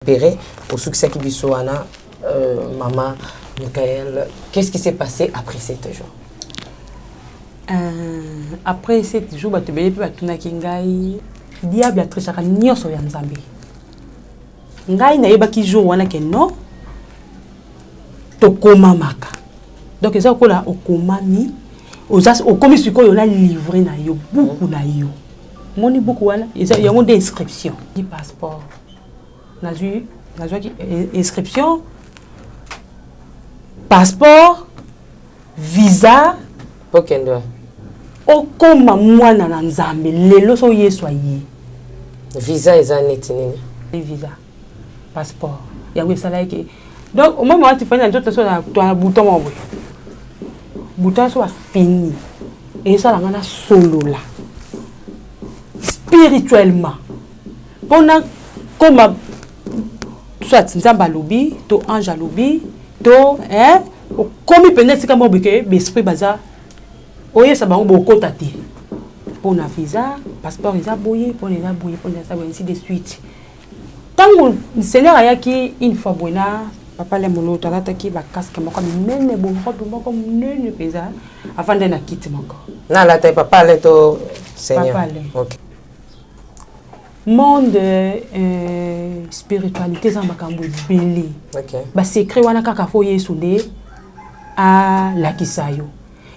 Péré, au succès qui bisoana, maman, Michael, qu'est-ce qui s'est passé après 7 jours? Après 7 jours, tu diable a très chaka nyoso ya nzambe. Ngai na yeba ki jour wana ke no to koma maka. Donc ça ko la okomami, ozas okomi sikoyo la livré na yo beaucoup na yo. Moni beaucoup wana, il y a une inscription, du passeport. Na qui inscription, passeport, visa, Pokendo. okoma mwana na nzambe lelo so yeso ye. Visa ezaneti nini? Visa, passeport. Yango esala ke. Donc au moment où tu fais un job sur un bouton mobile. Bouton soit fini. Et ça la ngana solo là. Spirituellement. Pendant comme soit nzamba lobi, to ange lobi, to comme peut-être comme obike, esprit baza. Oye ça ba ngoko tati. Pour na visa, passeport ils a boyé, pour les a boyé, pour ça ainsi de suite. Tant que Seigneur a qui une fois bona, papa les molo talata qui ba casque moko nene bo robe moko nene pesa avant de na quitter moko. Na la taille papa le to Seigneur. Papa le. OK. Monde spiritualité za makambo belé. OK. Ba secret wana kaka fo Yesu nde a la kisayo.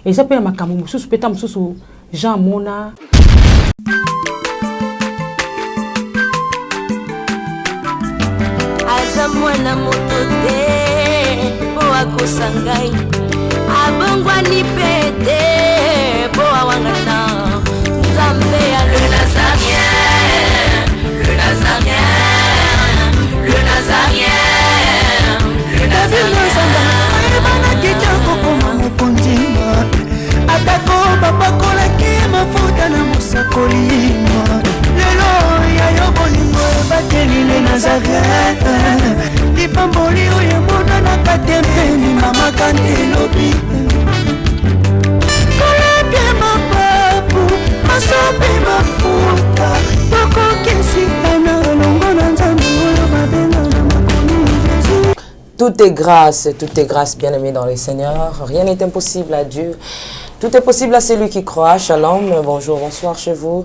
Et ça peut makambo mususu peta mususu Jean Mona. Mwana motote po akosangai abongwa ni pete po awangata nzambe ya le Nazarien, le Nazarien, le Nazarien, le Nazarien bana kitoko koma mokontinga atako babakola ki mafuta na musakolima lelo ya yobolingo bateli le Nazarien. Pamboli oyo mona na katembeni mama kandelobi kolebye mapapu masope mafuta tokokesikana longo na nzambe oyo babenga na makomi Jésus. Tout est grâce, bien-aimé dans le Seigneur. Rien n'est impossible à Dieu. Tout est possible à celui qui croit. Shalom, bonjour, bonsoir chez vous.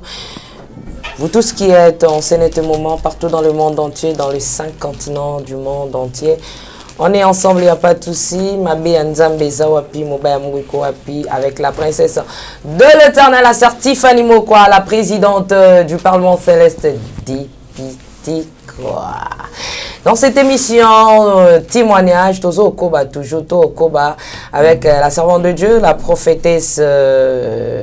Vous tous qui êtes en scène moment partout dans le monde entier, dans les 5 continents du monde entier, on est ensemble, il n'y a pas de souci. Mabe Nzambe Zawapi, Mobaya Mwiko Wapi, avec la princesse de l'Éternel, la sœur Tiffany Mokwa, la présidente du Parlement céleste Dipitikwa. Dans cette émission, témoignage, Tozo Okoba, toujours To Okoba, avec la servante de Dieu, la prophétesse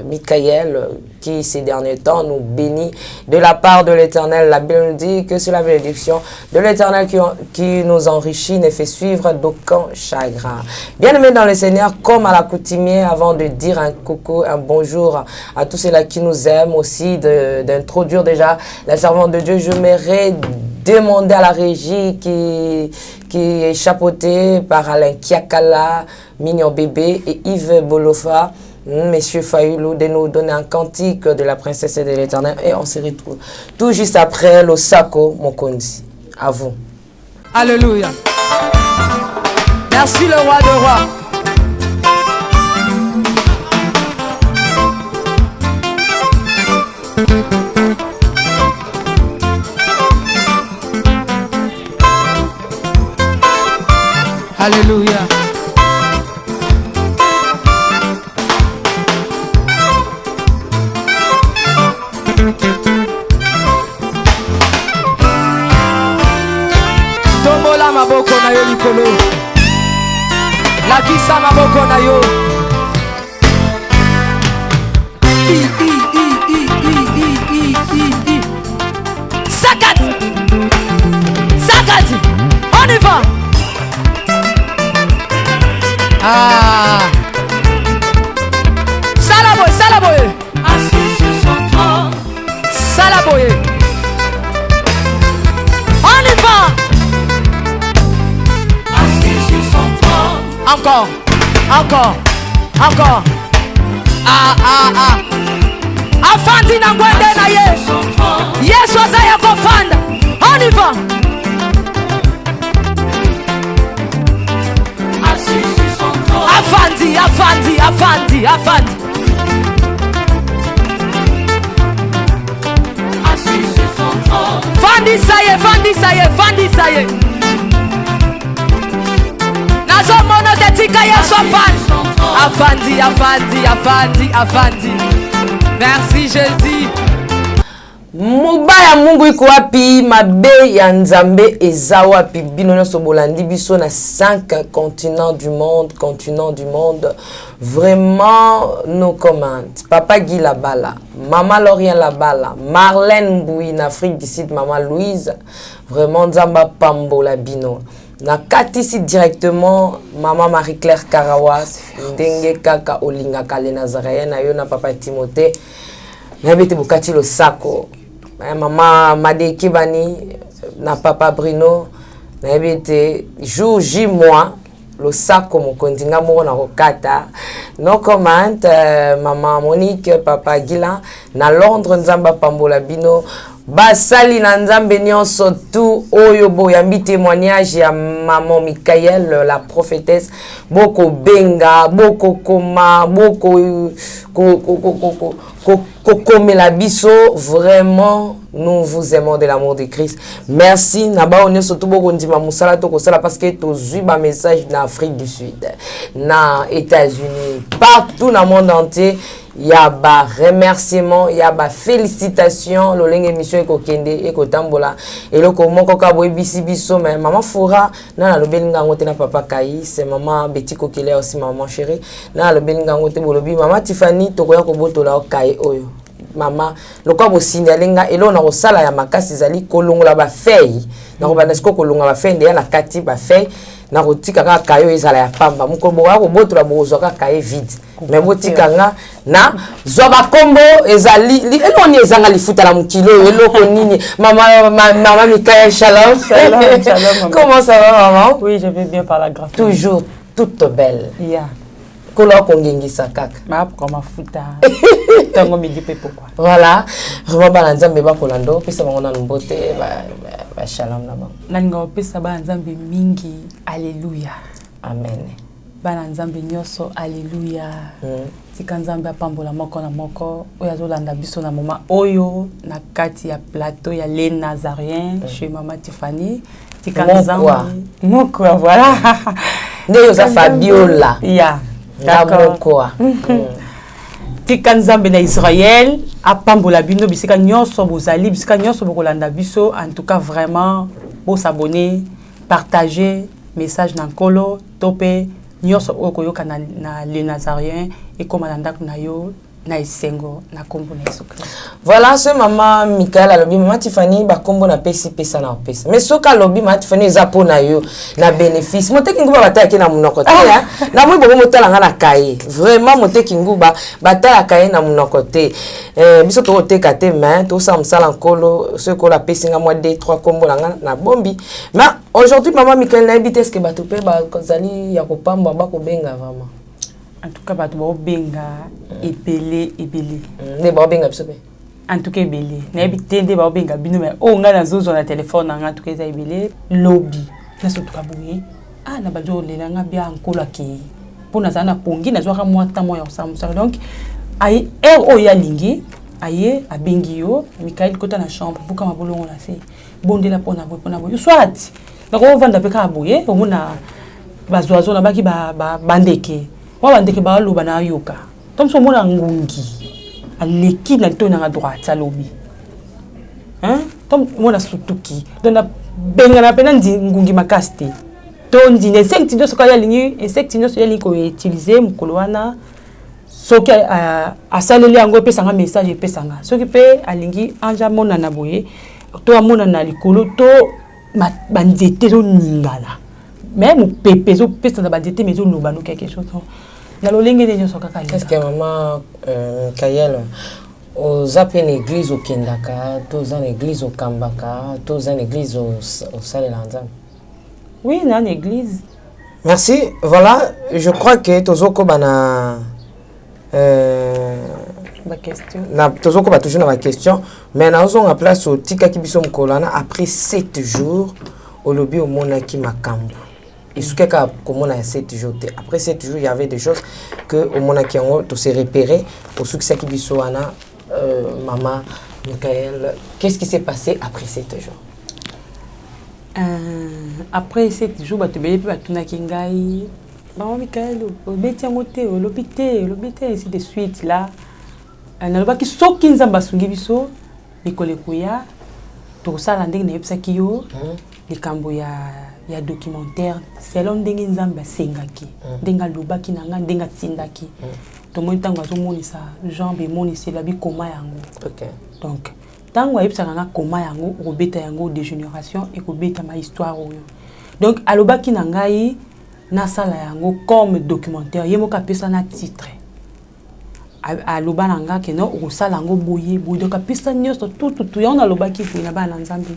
Michael, qui ces derniers temps nous bénit de la part de l'Éternel. La Bible nous dit que c'est la bénédiction de l'Éternel qui nous enrichit, ne fait suivre d'aucun chagrin. Bien-aimés dans le Seigneur, comme à l'accoutumée, avant de dire un coucou, un bonjour à tous ceux-là qui nous aiment aussi, d'introduire déjà la servante de Dieu, je m'aimerais demander à la régie qui est chapeautée par Alain Kiakala, Mignon Bébé et Yves Bolofa, Monsieur Fayoulou, de nous donner un cantique de la princesse et de l'Éternel. Et on se retrouve tout juste après le Sako Mokondi. À vous. Alléluia. Merci le roi de rois. Alléluia. Tombola maboko na yo likolo. Lakisa maboko na yo. Sakat. Sakat. On y va. Ah. Salaboy, Salaboy. Assis sur son trône. Salaboy. On y va. Assis sur son trône. Encore. Encore. Encore. Ah, ah, ah. Afandi na ngwende na ye. Yesu azaya kofanda. On y va. Afandi, afandi. Assis sur son trône. Fandi saye, fandi saye, fandi saye. Nazo mono te tika yeso fandi. Afandi, afandi, afandi, afandi. Merci Jésus. Mobaya mungu iko wapi, mabe ya nzambe eza wapi, bino nyonso bolandi biso na 5 continents du monde, vraiment nos commandes. Papa Guy Labala, Maman Lorien Labala, Marlène Mbouy en Afrique du Sud, Maman Louise, vraiment nzamba pambola bino. Na katisi directement Maman Marie-Claire Karawas, ndenge kaka olinga kale Nazarene na yo na Papa Timothée. Na bete bokati lo sako. Maman Made Kibani na Papa Bruno na bete jour J mois le sako mon kontinga mo na kokata. No comment Maman Monique Papa Gila na Londres nzamba pambola bino. Basali na nzambe nyonso tout oyo boyambi témoignage ya Maman Michael la prophétesse boko benga boko koma boko kokomela biso, vraiment nous vous aimons de l'amour de Christ. Merci naba onyo surtout boko ndima musala to kosala parce que tozui ba message na Afrique du Sud, na États-Unis, partout dans le monde entier. Il y a ba remerciement, il y a ba félicitations, le lenge émission eko kende eko tambola et le comment ko kabo bisi biso mais maman Fora na le belinga ngote na papa Kai, c'est maman Betty Kokele aussi maman chérie na le belinga ngote bolobi maman Tiffany tokoya ko botola Kai oyo maman le kwa bo signalenga et là on a osala ya makasi zali kolongola ba feuille na ko banasko kolongola ba feuille na kati ba feuille na kotika ka kayo ezala ya pamba mukolo boka ko botola bozo ka kaye vide mais botika nga na zoba kombo ezali eloni ezanga lifuta la mukilo eloko nini maman Michael shalom. Shalom. Comment ça va maman? Oui, je vais bien par la grâce. Toujours toute belle. Yeah. Kola kongengisa kaka. Ma pour mafuta. Tango midi pe pourquoi. Voilà. Vraiment ba nzambe ba kolando pesa bango na mbote ba shalom na bango. Nango pesa ba nzambe mingi. Alléluia. Amen. Ba nzambe nyoso alléluia. Tika nzambe apambola moko na moko oyo azolanda biso na moma oyo na kati ya plateau ya les Nazariens chez Maman Tiffany. Tika nzambe moko voilà. Ndeyo za Fabiola. Yeah. D'accord. Tika nzambe na Israël apambola bino bisika nyonso bozali bisika nyonso bokolanda biso, en tout cas vraiment bo s'abonner, partager message na nkolo topé nyonso okoyoka na les Nazariens et comme ndako na yo na isengo na kombo na Yesu Christ. Voilà ce maman Michael alobi maman Tiffany ba kombo na pesi pesa na pesa. Mais soka lobi maman Tiffany za pona yo na bénéfice. Moteki nguba bataki na munoko te ya. Na mwe bobo motala nga na kaye. Vraiment moteki nguba batala kaye na munoko te. Biso to teka te mais to sa msala nkolo ce ko la pesi nga moi 2-3 kombo na bombi. Mais aujourd'hui maman Michael na habite est-ce que bato pe ba kozali ya kopamba ba ko benga vraiment. En tout cas bato ba benga ebele. Ne ba benga biso pe. En tout cas ebele. Na habite nde ba benga bino mais o nga na zozo na téléphone nga en tout cas ebele lobby. Na so tuka boye. Ah na bajo lela nga bia nkola ki. Pona za na pongi na zo ka mwata mo ya samusa. Donc ay o ya lingi aye abengi yo Michael kota na chambre buka mabolongo na se. Bondela pona boye. Soit na ko vanda pe ka boye o mona bazoazo na baki bandeke. Wa bandeke ba loba na yoka. Tom so mona ngungi. Aleki na to na droite à lobby. Hein? Tom mona sutuki. Dona benga na pena ngungi makaste. To ndine insecte ndo soka ya lingi, insecte ndo so ya lingi ko utiliser mukolo wana. Soki asaleli yango pesa nga message pesa nga. Soki pe alingi anja mona na boye. To amona na likolo to banzete zo ningala. Même pépé zo pesa na banzete mais zo loba no quelque chose. Qu'est-ce que maman Kayel aux appels église au Kendaka, tous en église au Kambaka, tous en église au Salelanzam? Oui, dans l'église. Merci. Voilà, je crois que Tozoko bana ma question. Na Tozoko ba toujours ma question, mais na ozon en place au tika kibiso mkolana après 7 jours au lobby au monaki makambo. Et ce comme on a 7 jours. Après 7 jours, il y avait des choses que au moment où s'est repéré au succès qui bisoana maman Michael. Qu'est-ce qui s'est passé après 7 jours? Après 7 jours, tu peux pas tout nakingai. Maman Michael, obéti ngoté, l'hôpital, ainsi de suite là. Naloba ki soki nzamba sungi biso, bikole kuya, to sala ndenge na yebisa ki yo, likambo ya documentaire, selon ndenge nzamba sengaki, ndenga lobaki nanga ndenga tindaki. To mo ntango azomonisa jambe monisi la bi koma yango. OK. Donc tango ayebisa nga koma yango, obeta yango de génération et obeta ma histoire oyo. Donc alobaki na ngai na sala yango comme documentaire, yemoka pesa na titre. Aloba nanga ke no osala yango boye donc pesa nyonso tout ya na lobaki boye na bana nzambe.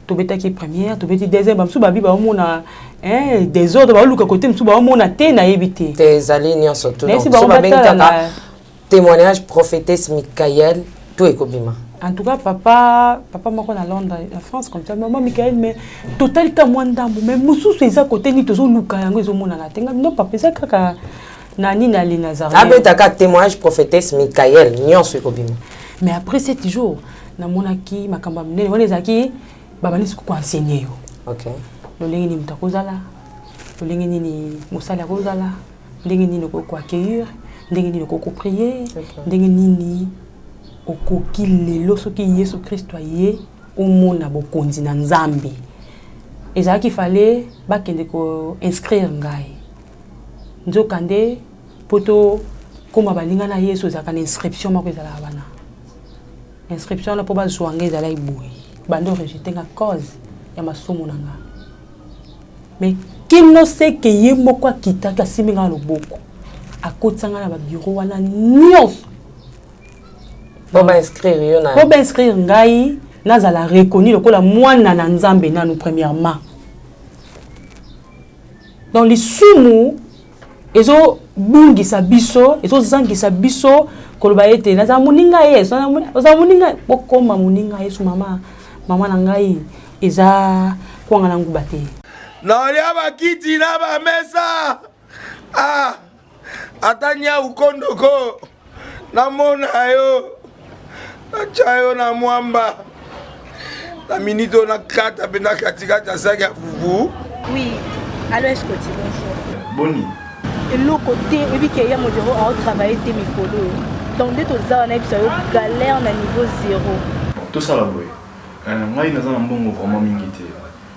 To beta ki première, to beti deuxième, bamsu babi ba mona des autres ba luka côté msu ba mona te na yebité. Tes alignés surtout. Donc so ba benga témoignage prophétesse Michael tout ekobima. En tout cas, papa moko na Londres, en France comme ça, maman Michael, mais total ta mwandambo, mais musu seza côté ni tozo luka yango ezomona na tenga. Non papa ça kaka nani na li Nazareth. Ah ben t'as témoignage prophétesse Michael, nyonso ekobima. Mais après 7 jours, na monaki makamba mnene, on ezaki baba ni siku enseigner yo. OK. Lolengi ni mutakozala. Lolengi ni musala kozala. Ndenge ni ko accueillir, ndenge ni ko prier, ndenge ni okoki lelo soki Yesu Kristo aye omona bokonzi na Nzambe. Ezaki fallait bakende ko inscrire ngai. Nzokande poto koma balinga na Yesu zaka na inscription mako ezala bana. Inscription na po ba zwanga ezala iboui. Bando rejeter nga cause ya masomo nanga. Mais kim no se ke ye moko akita ka siminga loboko. Akotsanga na ba bureau wana nyonso. Pour inscrire yo na. Pour inscrire ngai nazala reconnu lokola mwana na Nzambe nanu premièrement. Dans les sumu ezo bungisa biso, ezo zangisa biso koloba ete naza muninga Yesu, naza muninga bokoma muninga Yesu mama na ngai eza kwanga na nguba te. Na lia bakiti na ba mesa. Ah! Atanya ukondoko. Na mona yo. Na chayo na mwamba. Na minito na kata bena katikata saka fufu. Oui. Allô, est-ce que tu bonjour? Boni. Et l'autre côté, et puis qu'il y a mon bureau à travailler tes micros. Donc dès que ça on a eu galère na niveau 0. Tout ça là boy. Ngai naza na mbongo vraiment mingi te.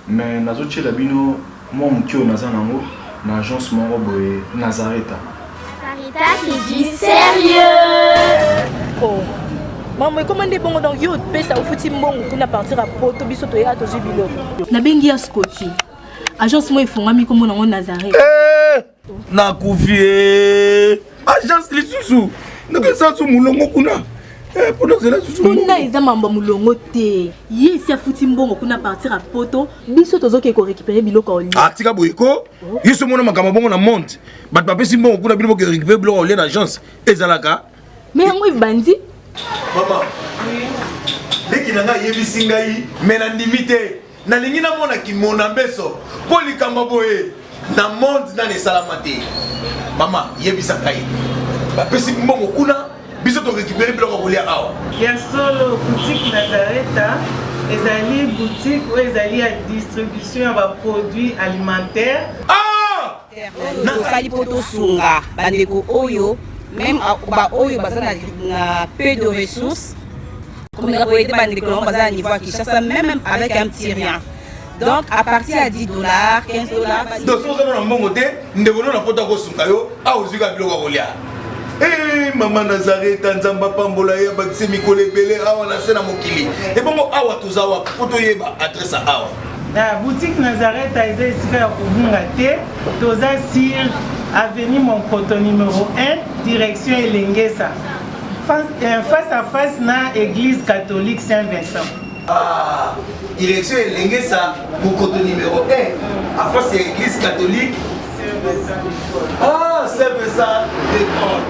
Mais nazo tchela bino moi mukio naza nango na agence moko boy Nazareth. Caritas c'est du sérieux. Oh. Maman, comment on dit bon donc yo pesa au futi mbongo kuna partir à poto biso to ya to jibilo. Na bengi ya Scotty. Agence moi ifungami comme on Nazareth. Na kufie. Agence lisusu. Naka sa su mulongo kuna. Pour nous là susu. Kuna eza mambo mulongo te. Ye si afuti mbongo kuna partir à poto biso tozo ke ko récupérer biloko oli. Ah tika boyeko. Yeso mona makamba bongo na monte. Bat papa si mbongo kuna biloko ke récupérer biloko oli na agence. Ezalaka. Mais yango bandi. Maman. Dès qu'il nanga yebisi ngai mena ndimite. Na lingi na mona ki mona mbeso. Po likamba boye. Na monde na ne salamate. Mama yebisa ngai. Ba pesi mbongo kuna biso to récupérer biloko kolia awa. Ya solo boutique Nazareth ezali boutique où ezali à distribution ya produits alimentaires. Ah! Na sali poto sunga bandeko oyo même ba oyo bazana na peu de ressources. Comme la boîte bandeko on bazana niveau à Kinshasa même avec un petit rien. Donc à partir à $10, $15. Donc si on a un bon côté, nous devons na poto ko sunga yo a ozuka biloko kolia. Eh maman Nazareth nzamba pambola ya bakise mikole belé awa na sena mokili. Et bongo awa tozawa poto yeba adresse awa. La boutique Nazareth a été ici à Kubungate, toza sur avenue Monkoto numéro 1, direction Elengesa. Face à face na église catholique Saint-Vincent. Ah, direction Elengesa, Monkoto numéro 1, à face à l'église catholique Ah, Saint-Vincent d'école.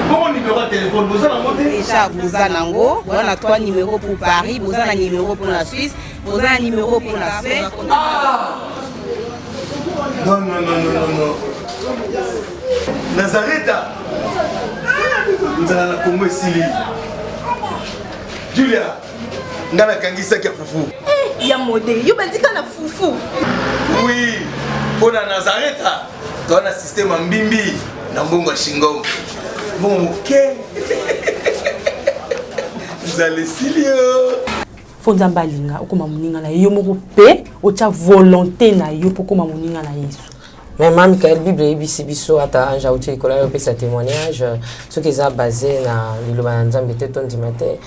Bon numéro de téléphone, vous en avez déjà vous en avez. On a 3 numéros pour Paris, vous en avez un numéro pour la Suisse, vous en avez un numéro pour la Suède. Ah! Non. Nazareth. Nous allons la Congo Sili. Julia, nous allons kangisa kia fufu. Ya modé, yo bandika na fufu. Oui, pour la Nazareth, tu as un système en bimbi, dans Bongo Shingo. Bon, ok. Vous allez Silio. Fonzamba linga, okoma muninga na yo moko pe, ocha volonté na yo pokoma muninga na Yesu. Mais Maman Michael Bible ebisi biso ata anja uti kola yo pesa témoignage ce qui est basé na liloba nzambe te ton dimate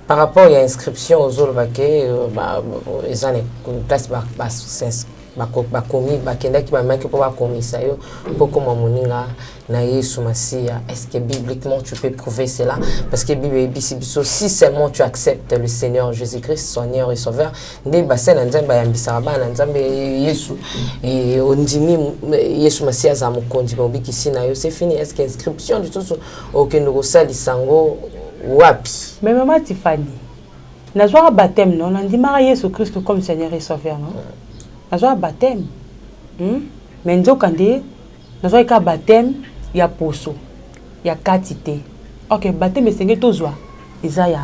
par rapport à inscription aux autres baké ba ezane place ba komi ba kenda ki ba maki po ba komisa yo pokoma muninga na Yesu Masia. Est-ce que bibliquement tu peux prouver cela? Parce que Bible ebisi biso si seulement tu acceptes le Seigneur Jésus-Christ Seigneur et Sauveur nde basé na nzambe ya mbisa ba na nzambe Yesu et ondimi Yesu Masia za mokondi bobiki sina yo c'est fini. Est-ce que inscription du tout aucun rosali sango wapi? Mais maman Tiffany nazwa baptême non ndimara Yesu Christ comme Seigneur et Sauveur non nazwa baptême mais nzokande nazwa ka baptême ya poso ya katité. OK baptême senge tozwa eza ya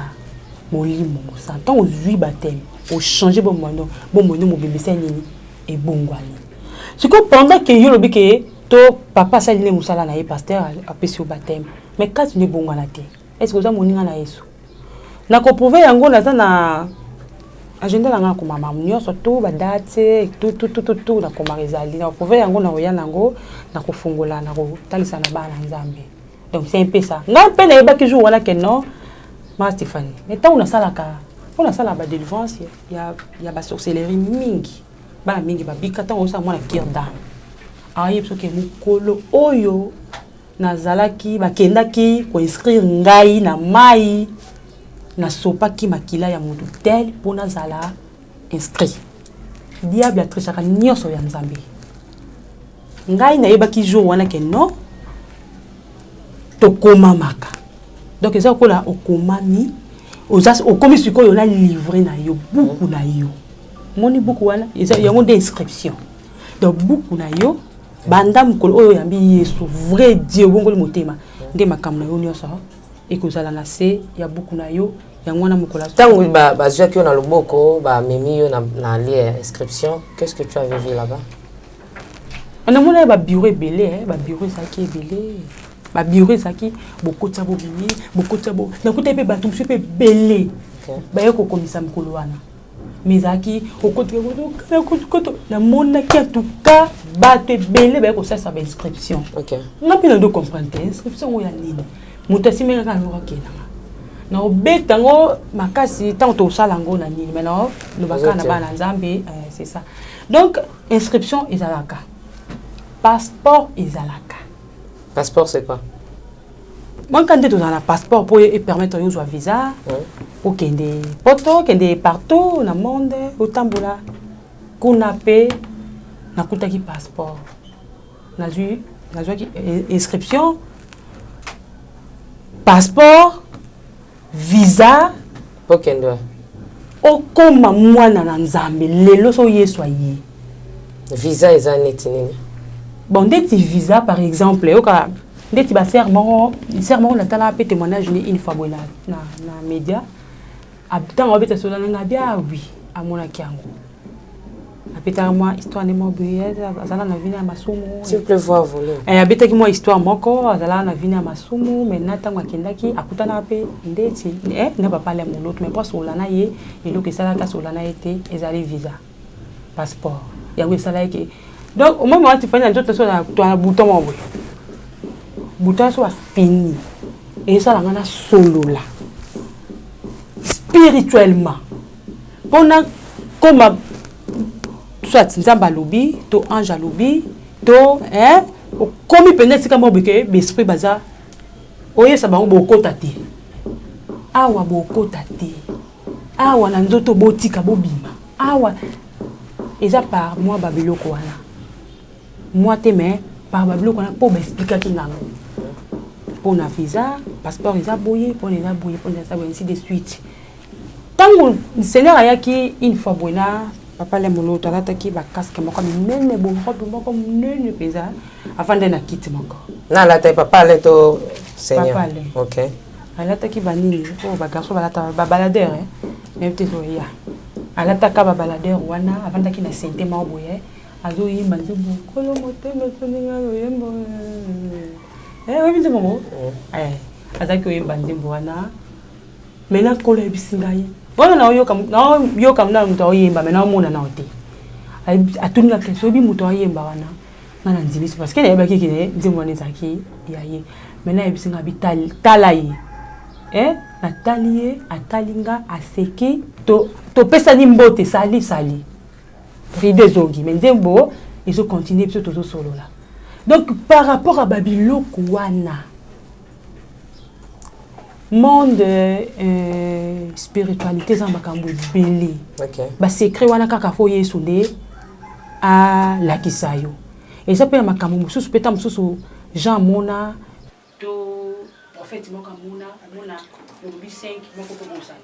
molimo santan ozui baptême o changer bon mono mo bebisa nini e bongwani siko pendant que yo lobi ke to papa saline musala na ye pasteur apesi au baptême mais kati ne bongwana te est-ce que oza moninga na Yesu na ko prouver yango naza na agenda la nga ko mama nyonso to ba date tout na ko marizali na prouver yango na oya nango na ko fungola na ko talisa na bana nzambe. Donc c'est un peu ça nga pe na yeba ki jour wana ke non ma Stéphanie mais tant on a sala ba délivrance ya ba sorcellerie mingi bana mingi ba bikata on sa mwana kirda ayi so ke mukolo oyo nazalaki bakendaki ko inscrire ngai na mai na sopa ki makila ya mutu tel pona zala inscrit diable atrechaka nyonso ya nzambe ngai na yebaki jour wana ke non tokoma maka donc eza kola okomami okomi sikoyo na livre na yo buku na yo moni buku wana eza yango de inscription donc buku na yo banda mukolo oyo yambi Yesu vrai Dieu ngoli motema nde makambo na yo nyonso ekozala na se ya buku na yo yango na mukola tango bazwa ki na loboko ba memi yo na lia inscription. Qu'est-ce que tu as vécu là-bas? On a mona ba bureau belé ba bureau saki belé ba bureau saki bokota bo bimi bokota bo na kuta pe batum pe belé ba yoko komisa mukolo wana mezaki okoto na mona ki atuka ba te belé ba yoko ça ba inscription. OK na pina do comprendre inscription ya nini mutasi meka ka ngora kenanga na obetango makasi tant to salango na nini mais non le baka na bana nzambe c'est ça. Donc inscription ezalaka passeport ezalaka. Passeport c'est quoi? Moi quand tu as un passeport pour permettre de avoir visa pour kende poto kende partout dans le monde autambola kunape na kutaki passeport na qui inscription passeport visa pokendo okoma mwana na nzambe lelo so yeso ayi visa eza neti nini? Bon ndeti visa par exemple oka ndeti ba serment na tala pe témoignage ni une fois na média habitant obeta so na bia oui amona kiango apeta moi histoire ne mo buye azala na vina masumu s'il plaît voir voler habita ki moi histoire moko azala na vina masumu mais na tango akendaki akutana pe ndeti na ba parler mon autre mais pas sur la na ye eloko esala ka sur la na été ezali visa passeport yango esala ke donc au moment où tu fais un autre sur un bouton mon boy bouton soit fini et ça la ngana solo là spirituellement pendant comme soit nzamba lobi to ange lobi to comme peut-être comme obeke l'esprit baza oye ça ba bokota te awa bokota te awa na nzoto botika bobima awa eza par moi babiloko wana moi te mais par babiloko wana pour expliquer ki ngango pour na visa passeport eza boye pour eza boye pour ça ainsi de suite tango Seigneur ayaki une fois bona papa le moloto alataki ba casque moko minene bo robe moko minene peza avant de na kit moko na la taille papa le to seigneur papa le OK alataki banini oh ba garçon balata ba baladeur même te so ya alataka ba baladeur wana avant daki na sente ma boye azo yimba nzimbo kolo motema soninga yembo oui bien momo azaki oyemba nzimbo wana mena kolo ebisingai wana na yoka na muto oyemba mena omona na ote atunga keso bi muto oyemba wana ngana nzibisi parce que na yebaki kine nzimbo wana ezaki yaye mena ebisinga bitalaye Nathalie atalinga aseki to pesa ni mbote sali ride zongi mais nzembo ils ont continué plutôt tout solo là donc par rapport à Babylone wana monde spiritualité za makambo belé OK ba secret wana kaka fo yesu nde a la kisayo et ça peut makambo mususu peta mususu Jean mona to prophète moka mona le 5 moko to mosala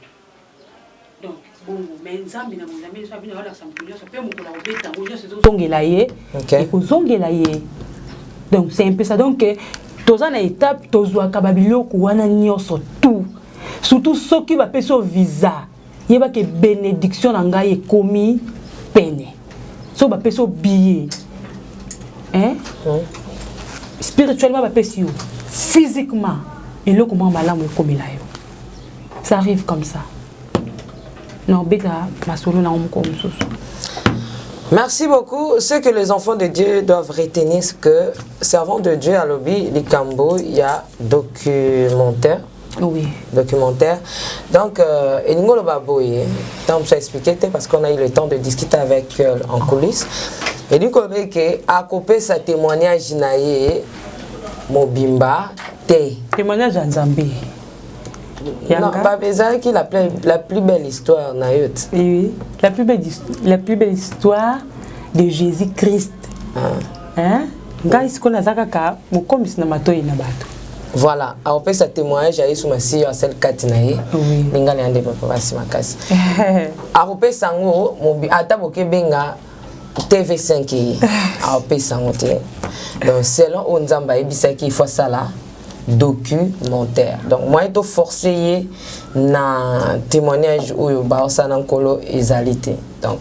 donc bon mais nzambi na nzambi so bina wala sampulia so pe moko la obeta mo nyose zongela ye et ko zongela ye donc c'est un peu ça donc toza na étape tozwa kababiloko wana nyoso tout surtout ceux qui va peso visa yeba ke bénédiction na ngai ekomi pene so ba peso billet spirituellement ba peso physiquement et le comment malamu ekomela yo ça arrive comme ça. Non, merci beaucoup. Ce que les enfants de Dieu doivent retenir, c'est que servant de Dieu à Lobi, Likambo, il y a documentaire. Oui. Documentaire. Donc, Eningolo Baboye, tant que ça expliqué, parce qu'on a eu le temps de discuter avec en coulisses. Et du coup, à couper sa témoignage, Mobimba, témoignage en Zambie. Non, Babeza qui la plus belle histoire naïut. Oui, la plus belle histoire de Jésus-Christ. Voilà, on peut se témoigner à Yesu Masi à celle Katinaye. Oui. Ningali ande papa basi makasi. A on peut sango mobi ataboke benga TV5 a on peut sango te. Donc selon Onzamba ebisaki il faut ça là. Documentaire. Donc moi je suis forcé na témoignage où ba osana nkolo ezalité. Donc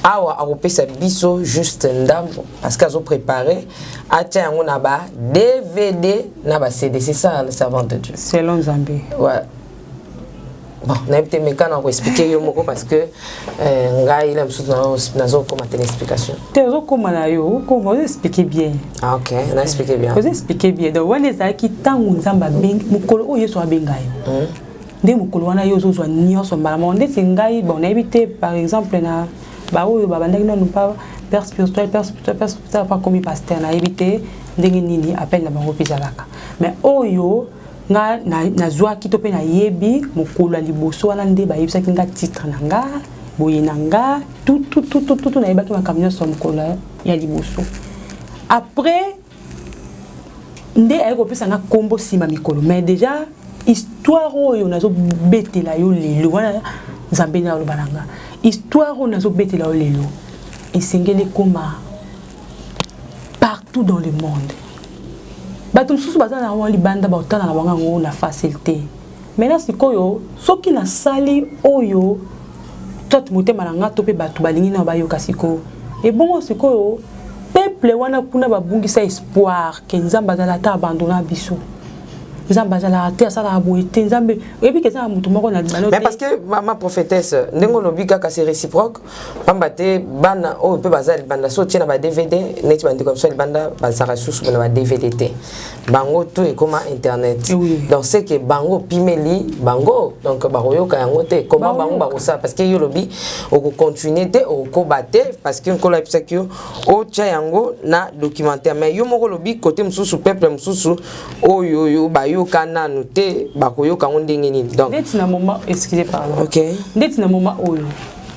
awa akopesa biso juste ndambo parce qu'ils ont préparé atia yango na ba DVD na ba CD, c'est ça le servant de Dieu. Selon Zambie. Ouais. Bon, na peut meka na expliquer yo moko parce que ngai il aime surtout nazo comme une explication. Tezo comme na yo, comment expliquer bien. Ah OK, on a expliqué bien. Vous expliquer bien. Donc on les a qui tangu nzamba beng mukolo o yeso abenga yo. Nde mukolo wana yo zo nyonso mbala nde singai bon na éviter par exemple na ba o ba bandaki na pas père spirituel pas comme pasteur na éviter ndenge nini appel na bango pizalaka. Mais oyo nga na zwa kito pe na yebi mukolo liboso wana nde ba yebisa kinga titre nanga boye nanga tout na yebaki makamyo so mukolo ya liboso après nde ayeko pesa nga kombo sima mikolo mais déjà histoire oyo nazo betela yo lelo wana nzambe na lobananga histoire oyo nazo betela yo lelo esengeli koma partout dans le monde. Bato mususu baza na wali banda ba otana na banga ngo na facilité. Maintenant sikoyo soki na sali oyo tot motema na nga to pe bato balingi na bayoka siko. Et bon sikoyo peuple wana kuna babungisa espoir que nzamba za la ta abandonna biso. Nzamba za la terre ça la boité nzambe et puis que ça mutu moko na balote. Mais parce que ma prophétesse ndengo lobika ka c'est réciproque pambate bana o pe bazali banda so tina ba DVD net bandi comme ça banda bazara sous na ba DVD té bango tout est comme internet. Oui. Donc c'est que bango pimeli bango donc baroyo ka yango té comment bango bako ça parce que yo lobi o continuer té o ko baté parce que ko la psakio o tia yango na documentaire mais yo moko lobi côté mususu peuple mususu o yo ba yo kana noté bakoyo ka ndenge ni donc dès na moment excusez pardon. OK. Dès na moment oyo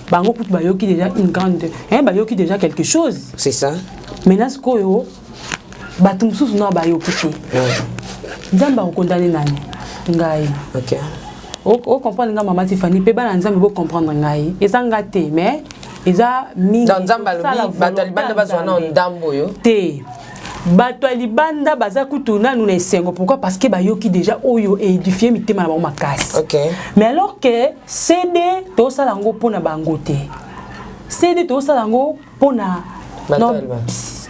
bango kutu bayoki déjà une grande bayoki déjà quelque chose. C'est ça. Maintenant ce koyo bato mususu na bayoki te. Nzamba ko condamner nani ngai. OK. O comprendre nga maman Tiffany pe bana nzambe bo comprendre ngai. Ezanga te mais eza mingi dans nzamba lobi bato libanda bazwana ndambo yo te bato libanda baza kutuna nous esengo pourquoi parce que bayoki déjà oyo édifier mitema na bango makasi mais alors que CD to sala ngo pona bango te CD to sala ngo pona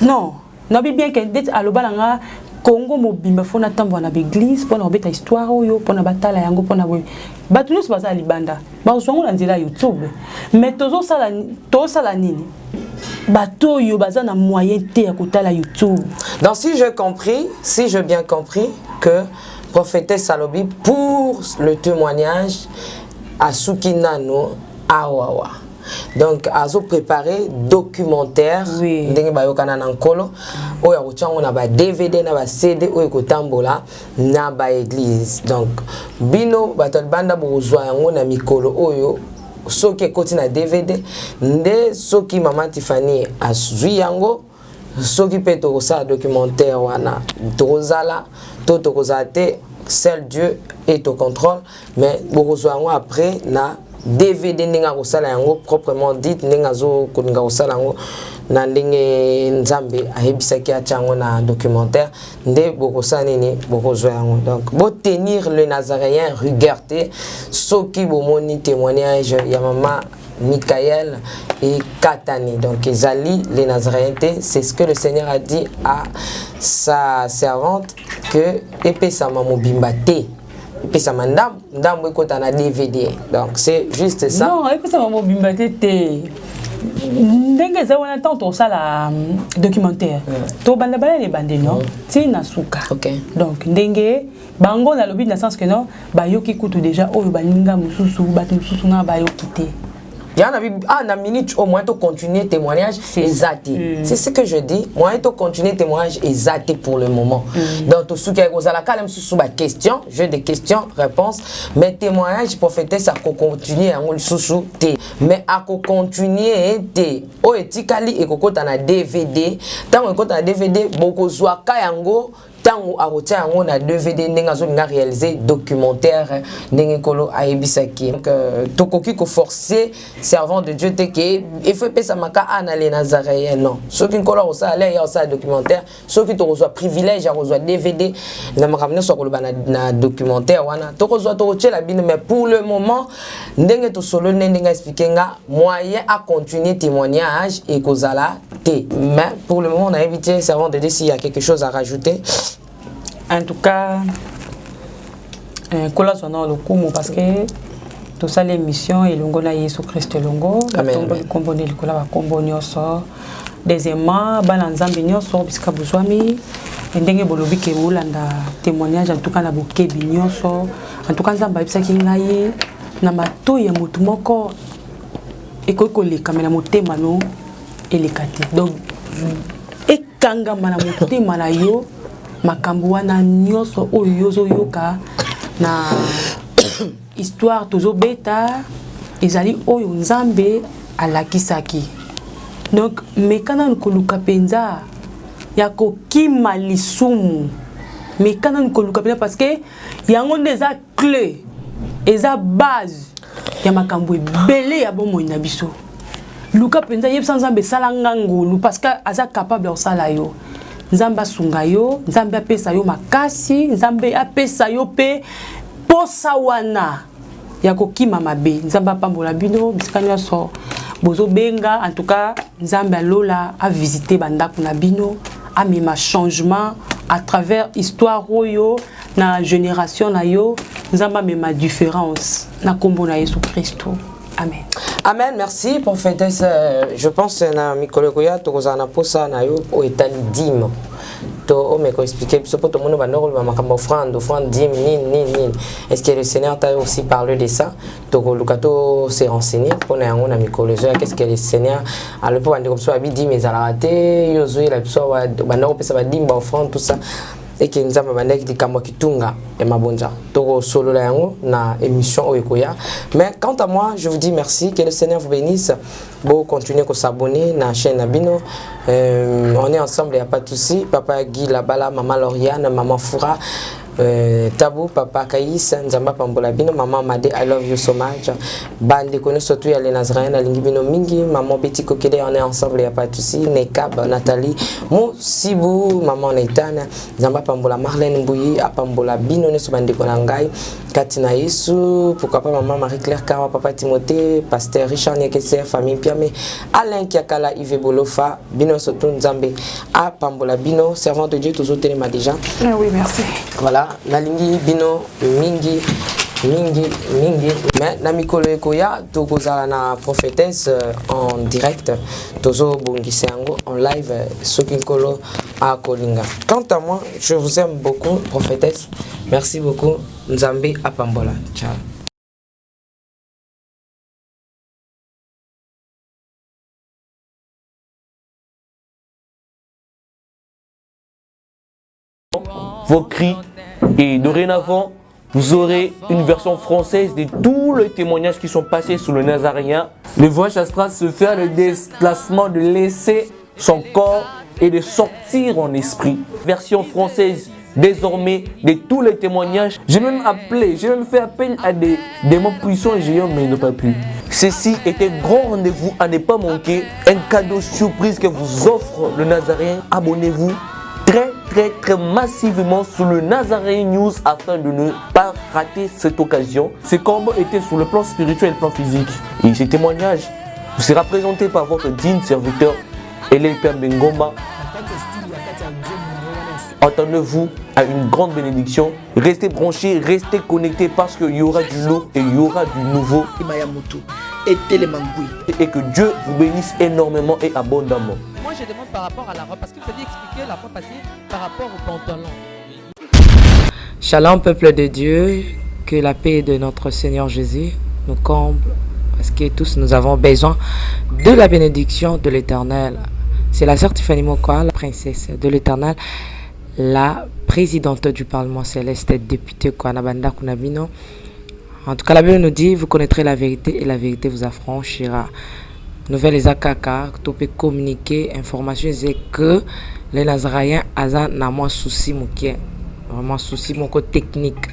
non na bien que det alobalanga Congo mobimba fona tambo na l'église pona obeta histoire oyo pona batala yango pona boy bato nyonso baza libanda bazongo na nzela YouTube mais tozo sala nini bato yo baza na moyen te ya kotala YouTube. Donc si j'ai bien compris que prophétesse Salobi pour le témoignage à Sukinano Awawa. Donc azo préparé documentaire ndenge bayokana na nkolo oyo akochango na ba DVD na ba CD oyo kotambola na ba église. Donc bino bato banda bozwa yango na mikolo oyo soki ekoti na DVD nde soki mama Tiffany azwi yango soki pe tokosala documentaire wana tokozala to tokozala te seul Dieu est au contrôle mais bokozwa yango après na DVD ndinga kosala yango proprement dit ndinga zo koninga kosala yango na ndenge nzambe ayebisaki achango na documentaire nde bokosala nini bokozwa yango. Donc bo tenir le nazaréen regardez soki bomoni témoignage ya mama Michael et Katani. Donc Ezali les nazaréens, c'est ce que le Seigneur a dit à sa servante que épée sa maman bimbate. Et ça m'a DVD. Donc c'est juste ça. Non, et puis ça m'a bimbate te. Ndenge za wana tanto ça la documentaire. To banda bala les bande non. C'est na suka. OK. Donc ndenge bango na lobby dans sens que non, ba yoki kutu déjà o baninga mususu batu mususu na ba yoki te. Il y a une minute au moins de continuer témoignage exact. C'est ce que je dis. Moi, de continuer témoignage exact pour le moment. Donc, tout ce qui est aux alakales, sous ma question, j'ai des questions, réponses. Mais témoignage, prophétesse, ça continue à sous té. Mais à continuer té. O etikali et koko tana DVD. Tant que tana DVD, beaucoup soit kayango. Tant à routier on a DVD n'enga zo n'a réalisé documentaire n'enga kolo aibisaki donc tokoki ko forcer servant de Dieu te que il faut pas ça maka ana les nazaréens non ceux qui kolo ça aller ya ça documentaire ceux qui te reçoit privilège à reçoit DVD na makamne so kolo na documentaire wana to reçoit to routier la bine mais pour le moment n'enga to solo n'enga expliquer nga moyen à continuer témoignage et kozala te mais pour le moment on a évité servant de Dieu s'il y a quelque chose à rajouter. En tout cas, kola sona le kumu parce que tout ça l'émission et longo na Yesu Christ longo tombo komboni likola ba komboni oso deuxièmement bana nzambe nyoso bisika buzwami ndenge bolobi ke bolanda témoignage en tout cas na bokebi nyoso en tout cas nzamba bisaki ngai na mato ya mutu moko ekoko le kamera motema no elekate donc ekanga mana motema na yo makambo wana nyoso oyo yozo yoka na histoire tozo beta ezali oyo nzambe alakisaki donc mekana nkoluka penza ya kokima lisumu mekana nkoluka penza parce que yango ndeza clé eza base ya makambo ebele ya bomoi na biso luka penza yebisa nzambe sala ngangolu parce que aza capable de sala yo nzambe asunga yo nzambe apesa yo makasi nzambe apesa yo pe posa wana ya kokima mabe nzambe apambola bino bisika nyonso bozo benga en tout cas nzambe alola a visiter bandako na bino a mema changement à travers histoire oyo na génération na yo nzambe mema différence na kombo na Yesu Kristo. Amen. Amen, merci prophétesse. Je pense na mikolo koya tokozana posa na yo o etali dîme. To o me ko expliquer biso poto mono ba noro ba makamba offrande dîme nin. Est-ce que le Seigneur t'a aussi parlé de ça? To ko lukato s'est renseigné pour na yango na mikolo zo qu'est-ce que le Seigneur a le pour ande comme ça bi dîme ezalate yo zo ila biso ba noro pesa ba dîme ba offrande tout ça. Et que nous avons dit Kitunga et Mabonja. Toro solo la yango na émission Oekoya. Mais quant à moi, je vous dis merci, que le Seigneur vous bénisse. Bon, continuez à s'abonner à la chaîne Abino. On est ensemble, il n'y a pas de souci. Papa Guy Labala, Maman Lauriane, Maman Foura, Tabou papa Kaïs Nzamba Pambola bino maman Made I love you so much bande connaît surtout ya les Nazarayen na lingi bino mingi maman Petit Kokede on est ensemble y a pas de souci Nekab Nathalie Mo Sibou maman Netana Nzamba Pambola Marlène Mbouyi a Pambola bino ne so bande konangai Katina Yesu pourquoi pas maman Marie-Claire Kawa papa Timothée pasteur Richard Nyekese famille Piame Alain Kiakala Yves Bolofa bino surtout Nzambe a Pambola bino servant de Dieu toujours téléma déjà oui merci voilà nalingi bino mingi mais na mikolo ekoya tokozala na prophétesse en direct tozo bongisi yango en live soki nkolo akolinga. Quant à moi je vous aime beaucoup prophétesse, merci beaucoup, Nzambe apambola, ciao. Vos cris et dorénavant vous aurez une version française de tous les témoignages qui sont passés sous le Nazaréen. Le voyage astral se fait le déplacement de laisser son corps et de sortir en esprit. Version française désormais de tous les témoignages. J'ai même fait appel à des démons puissants et géants mais ils n'ont pas pu. Ceci est un grand rendez-vous à ne pas manquer, un cadeau surprise que vous offre le Nazaréen. Abonnez-vous très massivement sur le Nazaréen News afin de ne pas rater cette occasion. Ces combats étaient sur le plan spirituel et le plan physique. Et ces témoignages vous sera présenté par votre digne serviteur Elé Père Bengoma. Attendez-vous à une grande bénédiction. Restez branchés, restez connectés parce qu'il y aura du lourd et il y aura du nouveau. Et que Dieu vous bénisse énormément et abondamment. Moi je demande par rapport à la robe, parce que vous avez expliqué la fois passée par rapport au pantalon. Shalom peuple de Dieu, que la paix de notre Seigneur Jésus nous comble, parce que tous nous avons besoin de la bénédiction de l'Éternel. C'est la sœur Tiffany Mokoa, la princesse de l'Éternel, la présidente du Parlement céleste, députée Kwanabanda Kunabino. En tout cas, la Bible nous dit, vous connaîtrez la vérité et la vérité vous affranchira. Nouvelle Ezakaka, tu peux communiquer, information, c'est que les Nazaréens ont un souci, vraiment souci technique.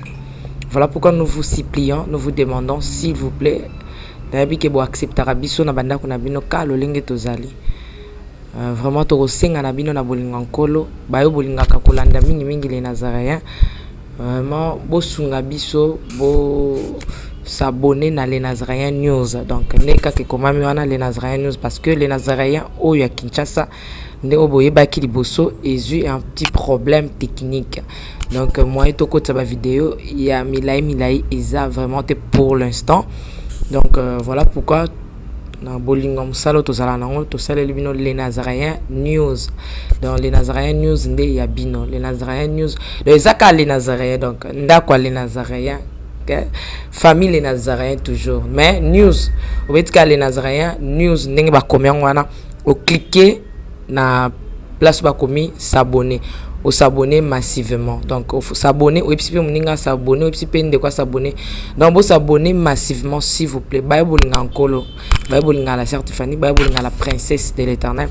Voilà pourquoi nous vous supplions, nous vous demandons, s'il vous plaît, d'ailleurs, vous accepter Rabiso na banda kunabino ka lolenge tozali. Vraiment tokosenga na bino na bolinga nkolo bayo bolinga kakolanda mingi les Nazaréens. Vraiment bosunga biso bo s'abonner na les Nazaréens News. Donc neka ke komami wana les Nazaréens News parce que les Nazaréens oyo ya Kinshasa nde oboye baki liboso ezu un petit problème technique. Donc moi toko tsa ba vidéo il y a milai eza vraiment pour l'instant. Donc voilà pourquoi na bolingo musalo tozala nango tosala libino les Nazaréens News. Donc les Nazaréens News nde ya bino les Nazaréens News les zaka les Nazaréens donc ndakwa les Nazaréens famille les Nazaréens toujours mais news au betka les Nazaréens news ndenge ba komi wana o cliquer na place ba komi s'abonner au s'abonner massivement donc il faut s'abonner au epipe moninga s'abonner au epipe de quoi s'abonner donc vous s'abonner massivement s'il vous plaît bible ngakolo bible ngala certifié bible ngala princesse de l'Éternel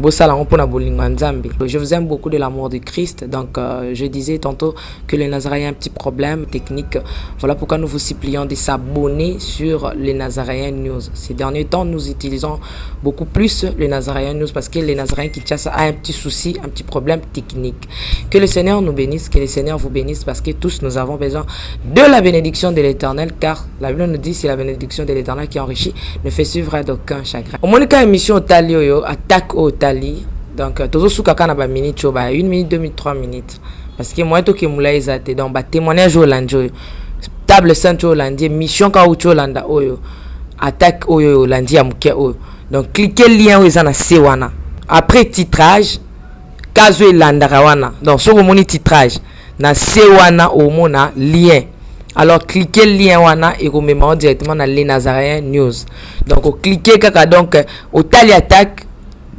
je vous aime beaucoup de l'amour de Christ. Donc je disais tantôt que les Nazaréens ont un petit problème technique. Voilà pourquoi nous vous supplions de s'abonner sur les Nazaréens News. Ces derniers temps, nous utilisons beaucoup plus les Nazaréens News parce que les Nazaréens qui chassent a un petit souci, un petit problème technique. Que le Seigneur nous bénisse, que le Seigneur vous bénisse parce que tous nous avons besoin de la bénédiction de l'Éternel car la Bible nous dit c'est la bénédiction de l'Éternel qui enrichit ne fait suivre d'aucun chagrin. Au moins quand émission au Talio attaque au donc toujours sous kaka na ba minute choba 1 minute 2 minutes 3 minutes parce que moi to ke mula ezate donc ba témoignage Hollande table sainte Hollande mission ka ucho Hollande oyo attaque oyo Hollande ya muke oyo donc cliquez lien oyo na sewana après titrage kazo elandaka wana donc sur moni titrage na sewana o mona lien. Alors cliquez le lien wana et vous mettez directement dans les Nazaréens News. Donc cliquez kaka donc au tali attaque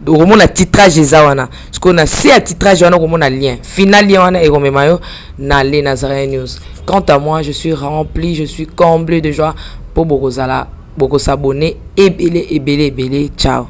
au moment titrage zawana. Ce qu'on a c'est à titrage wana au moment lien. Final lien wana et vous mettez dans les Nazaréens News. Quant à moi, je suis rempli, je suis comblé de joie pour Bokozala, beaucoup s'abonner et belé. Ciao.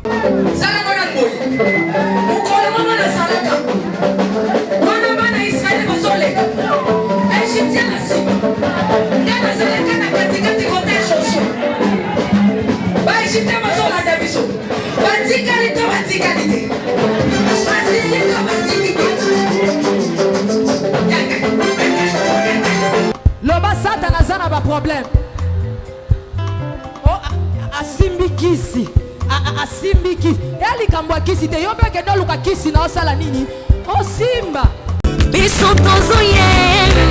problème. Oh, asimbi kisi. Asimbi kisi. Et likambo kisi te yo peke no luka kisi na osala nini? Oh simba. Biso tozoye